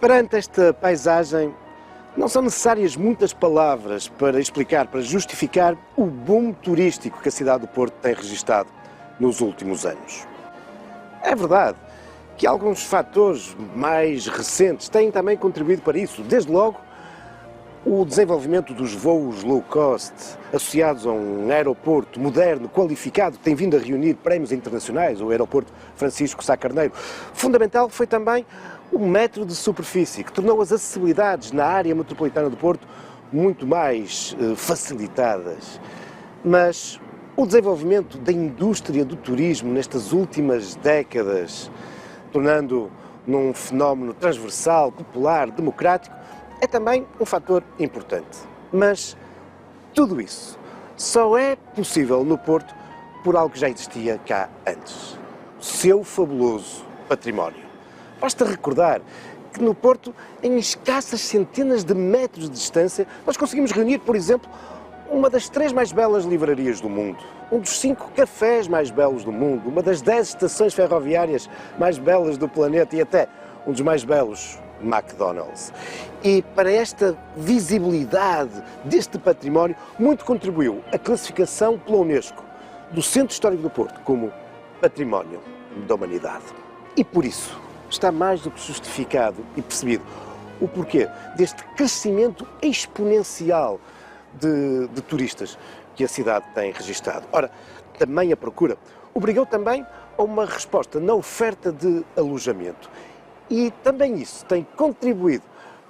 Perante esta paisagem, não são necessárias muitas palavras para explicar, para justificar o boom turístico que a cidade do Porto tem registado nos últimos anos. É verdade que alguns fatores mais recentes têm também contribuído para isso. Desde logo, o desenvolvimento dos voos low cost, associados a um aeroporto moderno, qualificado, que tem vindo a reunir prémios internacionais, o aeroporto Francisco Sá Carneiro. Fundamental foi também o metro de superfície, que tornou as acessibilidades na área metropolitana do Porto muito mais facilitadas. Mas o desenvolvimento da indústria do turismo nestas últimas décadas, tornando num fenómeno transversal, popular, democrático, é também um fator importante. Mas tudo isso só é possível no Porto por algo que já existia cá antes: o seu fabuloso património. Basta recordar que no Porto, em escassas centenas de metros de distância, nós conseguimos reunir, por exemplo, uma das 3 mais belas livrarias do mundo, um dos 5 cafés mais belos do mundo, uma das 10 estações ferroviárias mais belas do planeta e até um dos mais belos McDonald's. E para esta visibilidade deste património, muito contribuiu a classificação pela Unesco do Centro Histórico do Porto como Património da Humanidade. E por isso está mais do que justificado e percebido o porquê deste crescimento exponencial de turistas que a cidade tem registado. Ora, também a procura obrigou também a uma resposta na oferta de alojamento. E também isso tem contribuído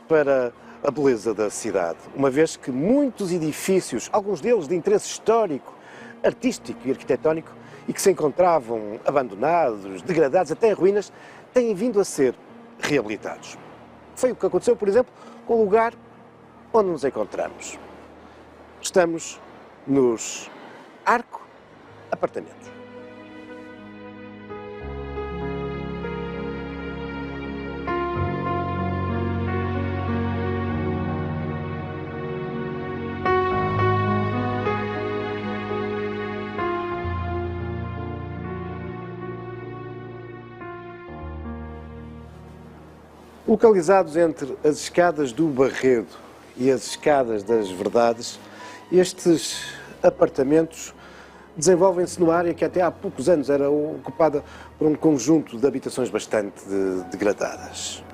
para a beleza da cidade, uma vez que muitos edifícios, alguns deles de interesse histórico, artístico e arquitetónico, e que se encontravam abandonados, degradados, até em ruínas, têm vindo a ser reabilitados. Foi o que aconteceu, por exemplo, com o lugar onde nos encontramos. Estamos nos Arco Apartamentos. Localizados entre as escadas do Barredo e as escadas das Verdades, estes apartamentos desenvolvem-se numa área que até há poucos anos era ocupada por um conjunto de habitações bastante degradadas.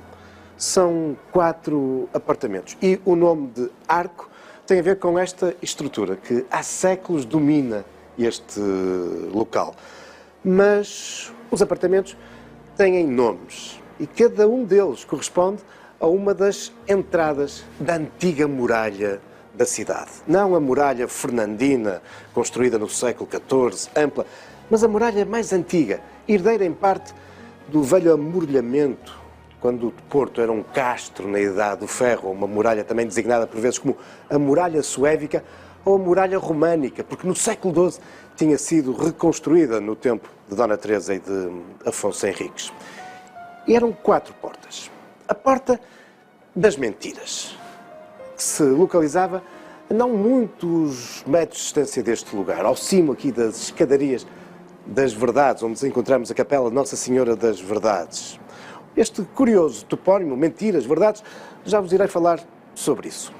São 4 apartamentos e o nome de Arco tem a ver com esta estrutura que há séculos domina este local. Mas os apartamentos têm nomes e cada um deles corresponde a uma das entradas da antiga muralha da cidade. Não a muralha fernandina, construída no século XIV, ampla, mas a muralha mais antiga, herdeira em parte do velho amuralhamento, quando o Porto era um castro na Idade do Ferro, ou uma muralha também designada por vezes como a muralha suévica ou a muralha românica, porque no século XII tinha sido reconstruída no tempo de Dona Teresa e de Afonso Henriques. E eram 4 portas. A porta das mentiras, que se localizava a não muitos metros de distância deste lugar, ao cimo aqui das escadarias das Verdades, onde encontramos a capela Nossa Senhora das Verdades. Este curioso topónimo, Mentiras, Verdades, já vos irei falar sobre isso.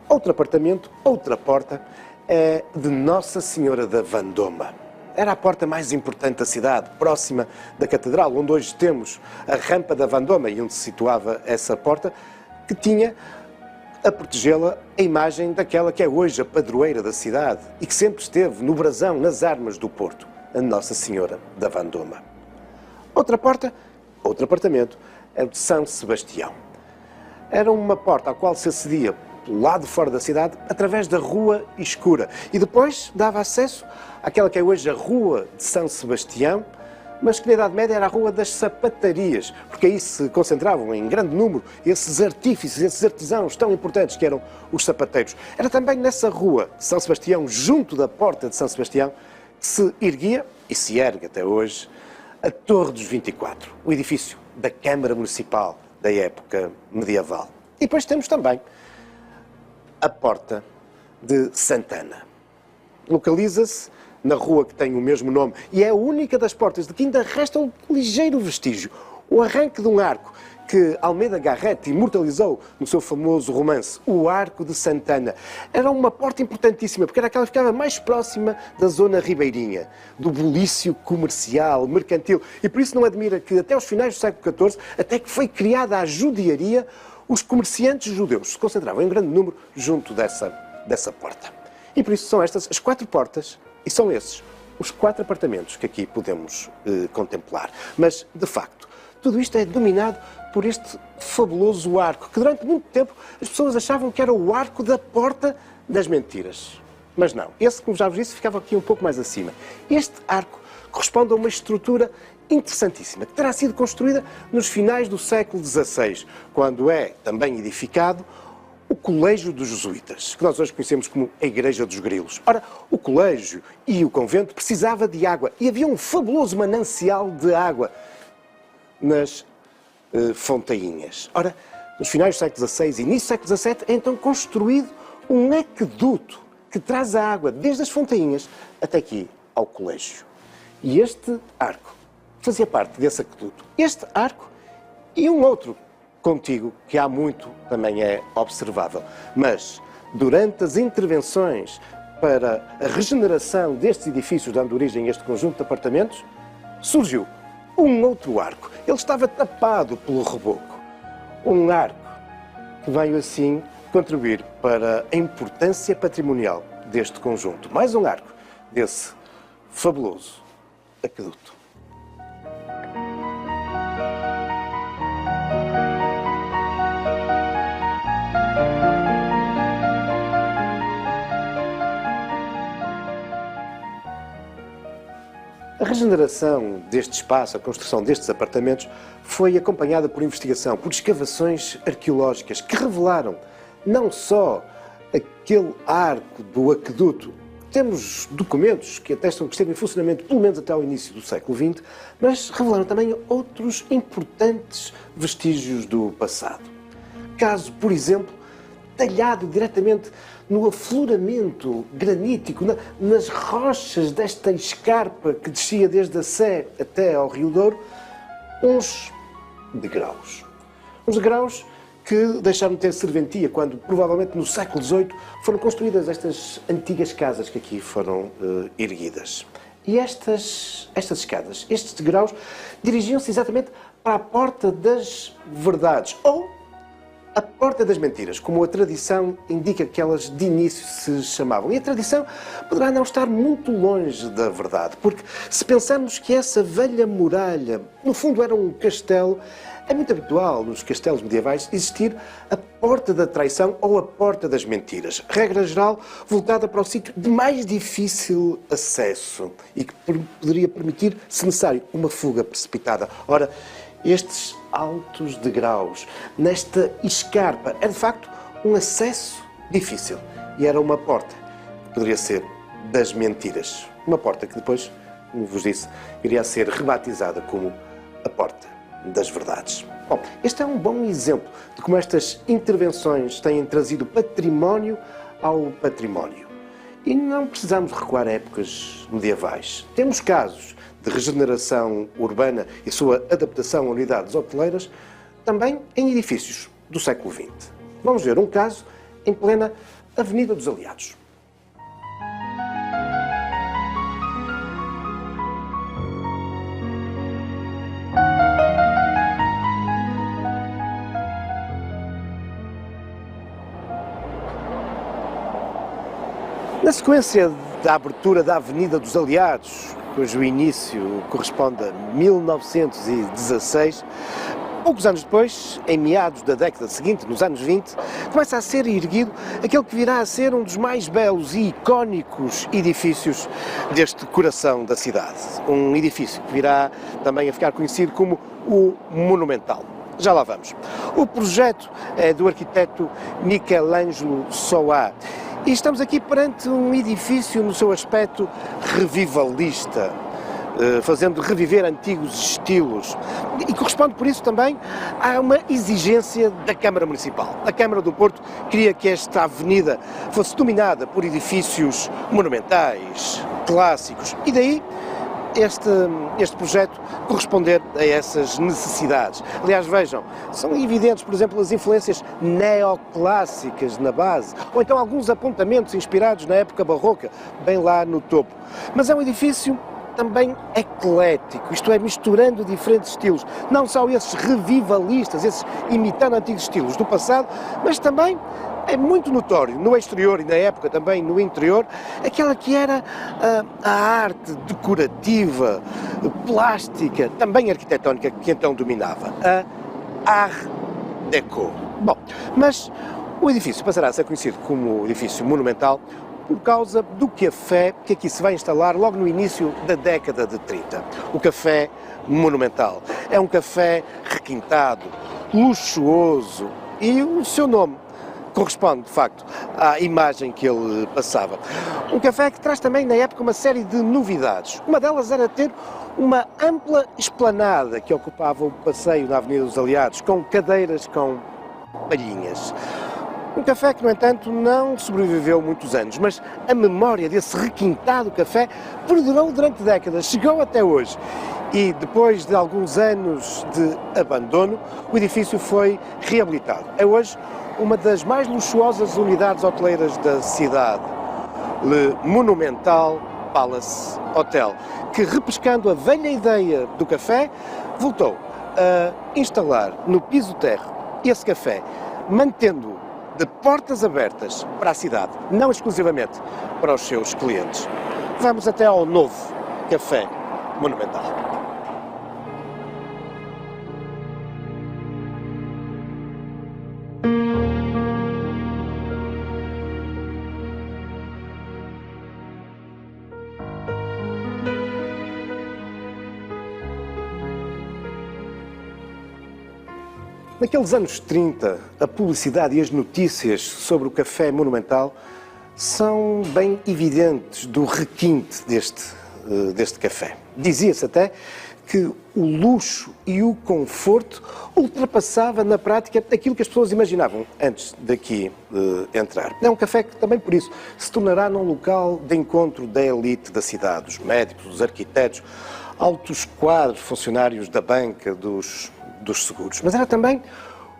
Outro apartamento, outra porta, é de Nossa Senhora da Vandoma. Era a porta mais importante da cidade, próxima da Catedral, onde hoje temos a Rampa da Vandoma e onde se situava essa porta, que tinha a protegê-la a imagem daquela que é hoje a padroeira da cidade e que sempre esteve no brasão, nas armas do Porto, a Nossa Senhora da Vandoma. Outra porta, outro apartamento, é o de São Sebastião. Era uma porta à qual se acedia pelo lado fora da cidade, através da Rua Escura. E depois dava acesso àquela que é hoje a Rua de São Sebastião, mas que na Idade Média era a Rua das Sapatarias, porque aí se concentravam em grande número esses artífices, esses artesãos tão importantes que eram os sapateiros. Era também nessa Rua de São Sebastião, junto da Porta de São Sebastião, que se erguia, e se ergue até hoje, a Torre dos 24, o edifício da Câmara Municipal da época medieval. E depois temos também a Porta de Santana. Localiza-se na rua que tem o mesmo nome e é a única das portas de que ainda resta um ligeiro vestígio, o arranque de um arco que Almeida Garrett imortalizou no seu famoso romance O Arco de Santana. Era uma porta importantíssima, porque era aquela que ficava mais próxima da zona ribeirinha, do bulício comercial, mercantil. E por isso não admira que até os finais do século XIV, até que foi criada a judiaria, os comerciantes judeus se concentravam em grande número junto dessa porta. E por isso são estas as 4 portas, e são esses os 4 apartamentos que aqui podemos contemplar. Mas, de facto, tudo isto é dominado por este fabuloso arco, que durante muito tempo as pessoas achavam que era o arco da Porta das Mentiras. Mas não, esse, como já vos disse, ficava aqui um pouco mais acima. Este arco corresponde a uma estrutura interessantíssima, que terá sido construída nos finais do século XVI, quando é também edificado o Colégio dos Jesuítas, que nós hoje conhecemos como a Igreja dos Grilos. Ora, o colégio e o convento precisava de água e havia um fabuloso manancial de água nas fontainhas. Ora, nos finais do século XVI e início do século XVII é então construído um aqueduto que traz a água desde as fontainhas até aqui ao colégio. E este arco fazia parte desse aqueduto. Este arco e um outro contíguo, que há muito também é observável. Mas, durante as intervenções para a regeneração destes edifícios, dando origem a este conjunto de apartamentos, surgiu um outro arco. Ele estava tapado pelo reboco. Um arco que veio assim contribuir para a importância patrimonial deste conjunto. Mais um arco desse fabuloso aqueduto. A regeneração deste espaço, a construção destes apartamentos, foi acompanhada por investigação, por escavações arqueológicas que revelaram não só aquele arco do aqueduto. Temos documentos que atestam que esteve em funcionamento pelo menos até ao início do século XX, mas revelaram também outros importantes vestígios do passado. Caso, por exemplo, talhado diretamente no afloramento granítico, nas rochas desta escarpa que descia desde a Sé até ao Rio Douro, uns degraus. Uns degraus que deixaram de ter serventia quando, provavelmente no século XVIII, foram construídas estas antigas casas que aqui foram erguidas. E estas escadas, estes degraus, dirigiam-se exatamente para a Porta das Verdades, ou a Porta das Mentiras, como a tradição indica que elas de início se chamavam. E a tradição poderá não estar muito longe da verdade, porque se pensarmos que essa velha muralha, no fundo era um castelo, é muito habitual nos castelos medievais existir a Porta da Traição ou a Porta das Mentiras, regra geral voltada para o sítio de mais difícil acesso e que poderia permitir, se necessário, uma fuga precipitada. Ora, estes altos degraus, nesta escarpa, é de facto um acesso difícil. E era uma porta que poderia ser das mentiras. Uma porta que depois, como vos disse, iria ser rebatizada como a Porta das Verdades. Bom, este é um bom exemplo de como estas intervenções têm trazido património ao património. E não precisamos recuar a épocas medievais. Temos casos de regeneração urbana e sua adaptação a unidades hoteleiras, também em edifícios do século XX. Vamos ver um caso em plena Avenida dos Aliados. Na sequência da abertura da Avenida dos Aliados, cujo início corresponde a 1916, poucos anos depois, em meados da década seguinte, nos anos 20, começa a ser erguido aquele que virá a ser um dos mais belos e icónicos edifícios deste coração da cidade. Um edifício que virá também a ficar conhecido como o Monumental. Já lá vamos. O projeto é do arquiteto Michelangelo Soà. E estamos aqui perante um edifício no seu aspecto revivalista, fazendo reviver antigos estilos. E corresponde por isso também a uma exigência da Câmara Municipal. A Câmara do Porto queria que esta avenida fosse dominada por edifícios monumentais, clássicos, e daí este, este projeto corresponder a essas necessidades. Aliás, vejam, são evidentes, por exemplo, as influências neoclássicas na base, ou então alguns apontamentos inspirados na época barroca, bem lá no topo. Mas é um edifício também eclético, isto é, misturando diferentes estilos, não só esses revivalistas, esses imitando antigos estilos do passado, mas também é muito notório no exterior e na época também no interior, aquela que era a arte decorativa, plástica, também arquitetónica que então dominava, a Art Deco. Bom, mas o edifício passará a ser conhecido como edifício monumental por causa do café que aqui se vai instalar logo no início da década de 30. O café monumental. É um café requintado, luxuoso e o seu nome corresponde, de facto, à imagem que ele passava. Um café que traz também, na época, uma série de novidades. Uma delas era ter uma ampla esplanada que ocupava o passeio na Avenida dos Aliados, com cadeiras com palhinhas. Um café que, no entanto, não sobreviveu muitos anos, mas a memória desse requintado café perdurou durante décadas, chegou até hoje. E depois de alguns anos de abandono, o edifício foi reabilitado. É hoje uma das mais luxuosas unidades hoteleiras da cidade, Le Monumental Palace Hotel, que, repescando a velha ideia do café, voltou a instalar no piso térreo esse café, mantendo-o de portas abertas para a cidade, não exclusivamente para os seus clientes. Vamos até ao novo Café Monumental. Naqueles anos 30, a publicidade e as notícias sobre o Café Monumental são bem evidentes do requinte deste café. Dizia-se até que o luxo e o conforto ultrapassava na prática aquilo que as pessoas imaginavam antes daqui entrar. É um café que também por isso se tornará num local de encontro da elite da cidade, dos médicos, dos arquitetos, altos quadros, funcionários da banca, dos seguros. Mas era também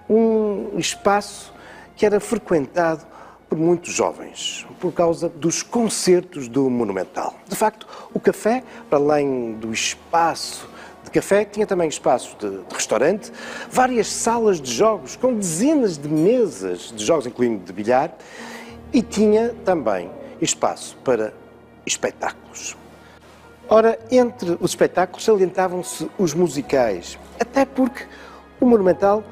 um espaço que era frequentado por muitos jovens, por causa dos concertos do Monumental. De facto, o café, para além do espaço de café, tinha também espaços de restaurante, várias salas de jogos, com dezenas de mesas de jogos, incluindo de bilhar, e tinha também espaço para espetáculos. Ora, entre os espetáculos salientavam-se os musicais, até porque o Monumental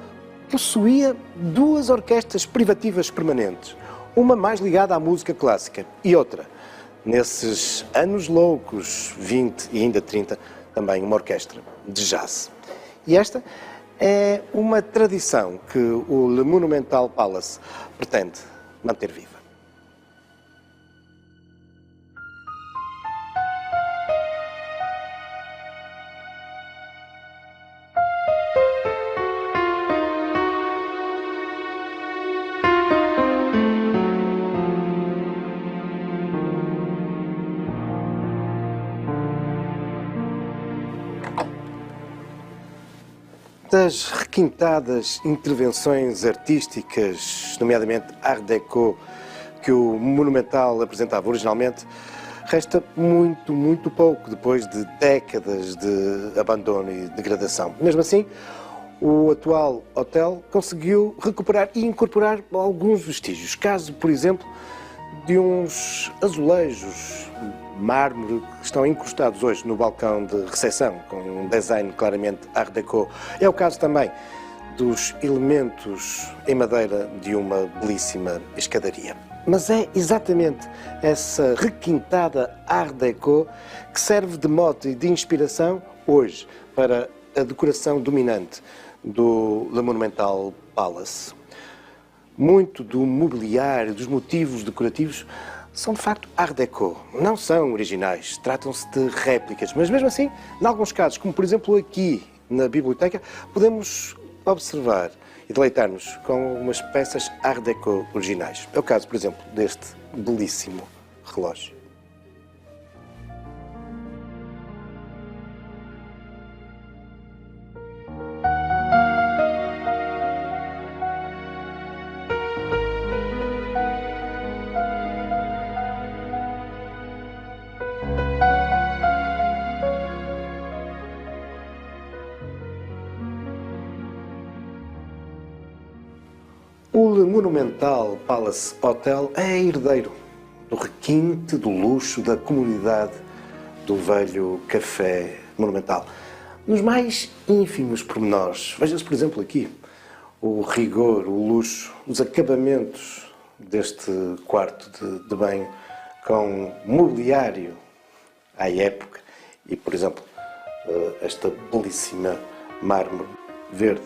possuía duas orquestras privativas permanentes, uma mais ligada à música clássica e outra, nesses anos loucos, 20 e ainda 30, também uma orquestra de jazz. E esta é uma tradição que o Le Monumental Palace pretende manter viva. Das requintadas intervenções artísticas, nomeadamente Art Deco, que o Monumental apresentava originalmente, resta muito pouco depois de décadas de abandono e degradação. Mesmo assim, o atual hotel conseguiu recuperar e incorporar alguns vestígios. Caso, por exemplo, de uns azulejos mármore que estão encostados hoje no balcão de recepção, com um design claramente Art Deco. É o caso também dos elementos em madeira de uma belíssima escadaria. Mas é exatamente essa requintada Art Deco que serve de mote e de inspiração hoje para a decoração dominante do Le Monumental Palace. Muito do mobiliário, dos motivos decorativos, são de facto Art Deco, não são originais, tratam-se de réplicas, mas mesmo assim, em alguns casos, como por exemplo aqui na biblioteca, podemos observar e deleitar-nos com umas peças Art Deco originais. É o caso, por exemplo, deste belíssimo relógio. monumental Palace Hotel é herdeiro do requinte, do luxo, da comodidade do velho café monumental. Nos mais ínfimos pormenores, veja-se, por exemplo, aqui, o rigor, o luxo, os acabamentos deste quarto de banho com mobiliário à época e, por exemplo, esta belíssima mármore verde.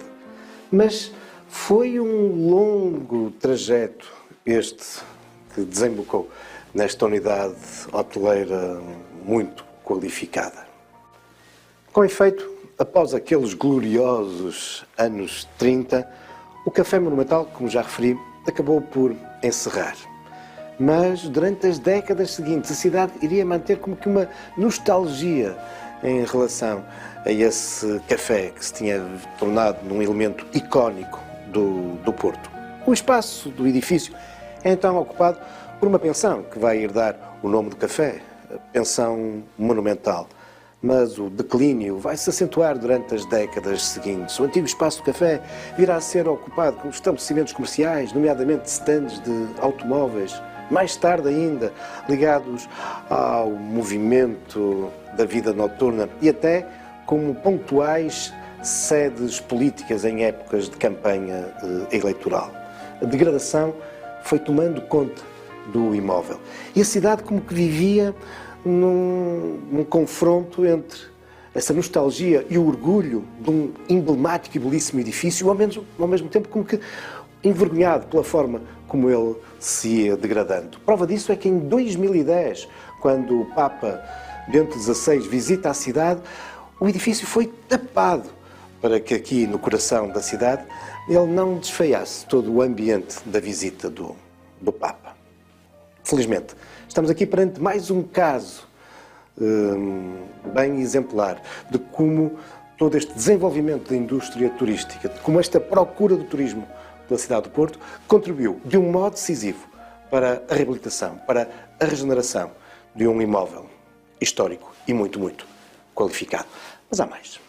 Mas foi um longo trajeto este que desembocou nesta unidade hoteleira muito qualificada. Com efeito, após aqueles gloriosos anos 30, o Café Monumental, como já referi, acabou por encerrar. Mas durante as décadas seguintes a cidade iria manter como que uma nostalgia em relação a esse café que se tinha tornado num elemento icónico do Porto. O espaço do edifício é então ocupado por uma pensão que vai herdar o nome do café, a Pensão Monumental. Mas o declínio vai se acentuar durante as décadas seguintes. O antigo espaço do café virá a ser ocupado por estabelecimentos comerciais, nomeadamente stands de automóveis, mais tarde ainda ligados ao movimento da vida noturna e até como pontuais sedes políticas em épocas de campanha eleitoral. A degradação foi tomando conta do imóvel. E a cidade como que vivia num confronto entre essa nostalgia e o orgulho de um emblemático e belíssimo edifício, ao mesmo tempo como que envergonhado pela forma como ele se ia degradando. Prova disso é que em 2010, quando o Papa Bento XVI visita a cidade, o edifício foi tapado para que aqui no coração da cidade ele não desfeiasse todo o ambiente da visita do Papa. Felizmente, estamos aqui perante mais um caso bem exemplar de como todo este desenvolvimento da indústria turística, de como esta procura do turismo pela cidade do Porto contribuiu de um modo decisivo para a reabilitação, para a regeneração de um imóvel histórico e muito, muito qualificado. Mas há mais.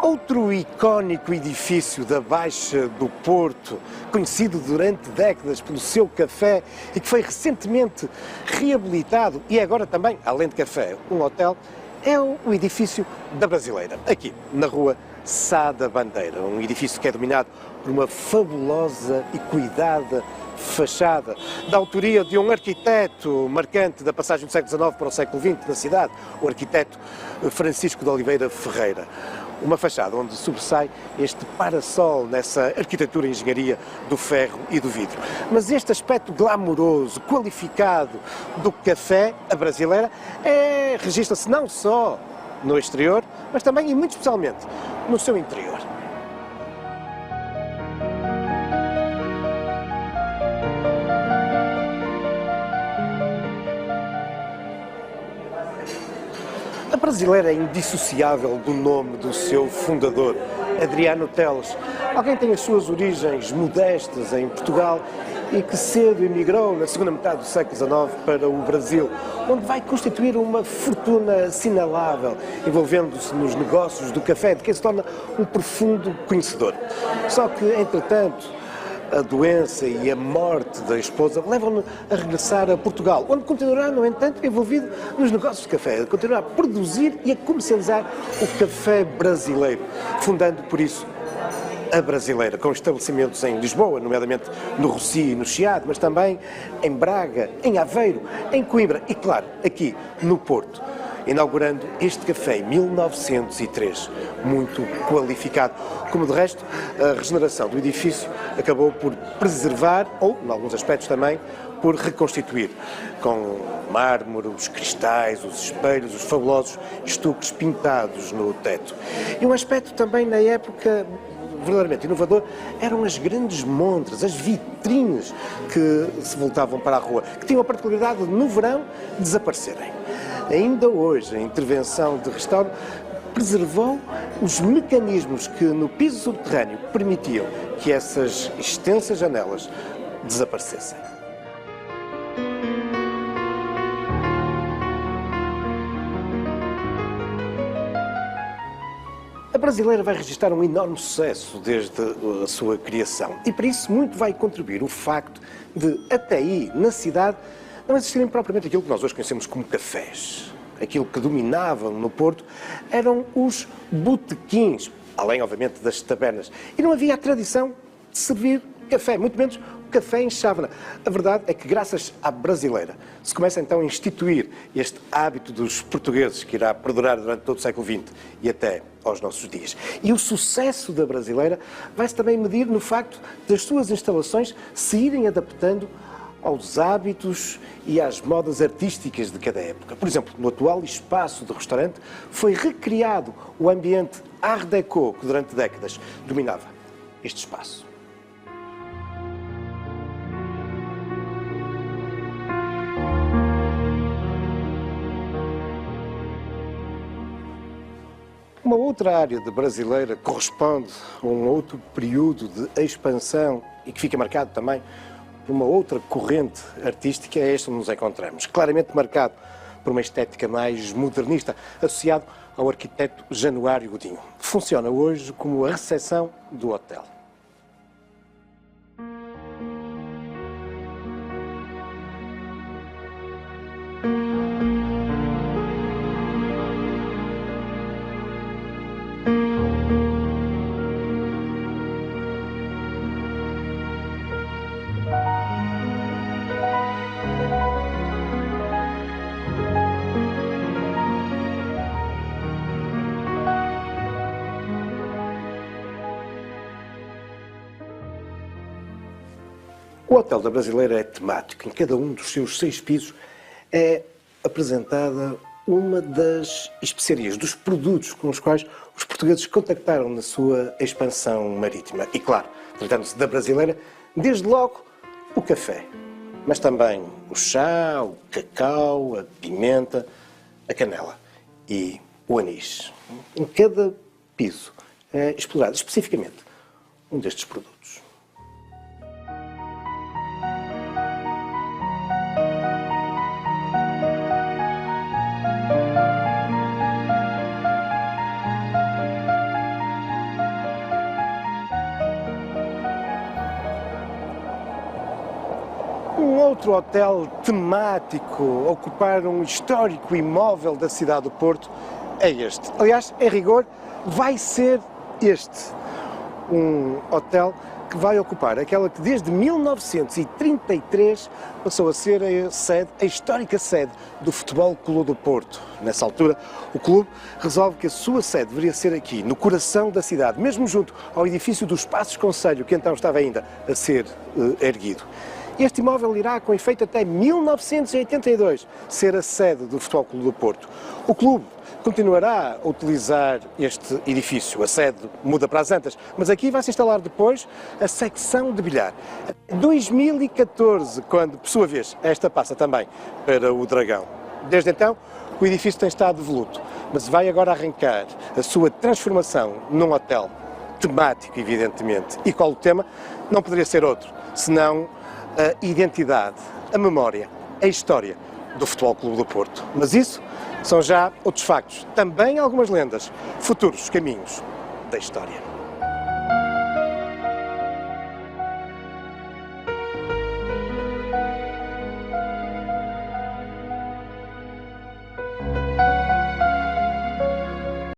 Outro icónico edifício da Baixa do Porto, conhecido durante décadas pelo seu café e que foi recentemente reabilitado e agora também, além de café, um hotel, é o edifício da Brasileira, aqui na rua Sá da Bandeira, um edifício que é dominado por uma fabulosa e cuidada fachada, da autoria de um arquiteto marcante da passagem do século XIX para o século XX na cidade, o arquiteto Francisco de Oliveira Ferreira. Uma fachada onde sobressai este parasol nessa arquitetura e engenharia do ferro e do vidro. Mas este aspecto glamouroso, qualificado do café, a Brasileira, registra-se não só no exterior, mas também e muito especialmente no seu interior. A Brasileira é indissociável do nome do seu fundador, Adriano Teles. Alguém que tem as suas origens modestas em Portugal e que cedo emigrou na segunda metade do século XIX para o Brasil, onde vai constituir uma fortuna assinalável, envolvendo-se nos negócios do café, de quem se torna um profundo conhecedor. Só que, entretanto, a doença e a morte da esposa levam-no a regressar a Portugal, onde continuará, no entanto, envolvido nos negócios de café, continuará a produzir e a comercializar o café brasileiro, fundando, por isso, a Brasileira, com estabelecimentos em Lisboa, nomeadamente no Rossio e no Chiado, mas também em Braga, em Aveiro, em Coimbra e, claro, aqui no Porto, inaugurando este café em 1903, muito qualificado. Como de resto, a regeneração do edifício acabou por preservar, ou, em alguns aspectos também, por reconstituir, com mármore, os cristais, os espelhos, os fabulosos estuques pintados no teto. E um aspecto também na época verdadeiramente inovador eram as grandes montras, as vitrines que se voltavam para a rua, que tinham a particularidade de, no verão, desaparecerem. Ainda hoje, a intervenção de restauro preservou os mecanismos que no piso subterrâneo permitiam que essas extensas janelas desaparecessem. A Brasileira vai registrar um enorme sucesso desde a sua criação e para isso muito vai contribuir o facto de, até aí, na cidade, não existirem propriamente aquilo que nós hoje conhecemos como cafés. Aquilo que dominavam no Porto eram os botequins, além, obviamente, das tabernas. E não havia a tradição de servir café, muito menos o café em chávena. A verdade é que, graças à Brasileira, se começa então a instituir este hábito dos portugueses que irá perdurar durante todo o século XX e até aos nossos dias. E o sucesso da Brasileira vai-se também medir no facto das suas instalações se irem adaptando aos hábitos e às modas artísticas de cada época. Por exemplo, no atual espaço de restaurante foi recriado o ambiente Art Deco que durante décadas dominava este espaço. Uma outra área de Brasileira corresponde a um outro período de expansão e que fica marcado também por uma outra corrente artística, é esta onde nos encontramos, claramente marcado por uma estética mais modernista, associado ao arquiteto Januário Godinho. Funciona hoje como a recepção do hotel. O Hotel da Brasileira é temático. Em cada um dos seus 6 pisos é apresentada uma das especiarias, dos produtos com os quais os portugueses contactaram na sua expansão marítima. E claro, tratando-se da Brasileira, desde logo o café, mas também o chá, o cacau, a pimenta, a canela e o anis. Em cada piso é explorado especificamente um destes produtos. Um outro hotel temático a ocupar um histórico imóvel da cidade do Porto é este. Aliás, em rigor, vai ser este. Um hotel que vai ocupar aquela que desde 1933 passou a ser a histórica sede do Futebol Clube do Porto. Nessa altura, o clube resolve que a sua sede deveria ser aqui, no coração da cidade, mesmo junto ao edifício dos Passos Conselho, que então estava ainda a ser erguido. Este imóvel irá, com efeito até 1982, ser a sede do Futebol Clube do Porto. O clube continuará a utilizar este edifício, a sede muda para as Antas, mas aqui vai se instalar depois a secção de bilhar. Em 2014, quando, por sua vez, esta passa também para o Dragão. Desde então, o edifício tem estado devoluto, mas vai agora arrancar a sua transformação num hotel temático, evidentemente, e qual o tema não poderia ser outro, senão a identidade, a memória, a história do Futebol Clube do Porto. Mas isso são já outros factos, também algumas lendas, futuros caminhos da história.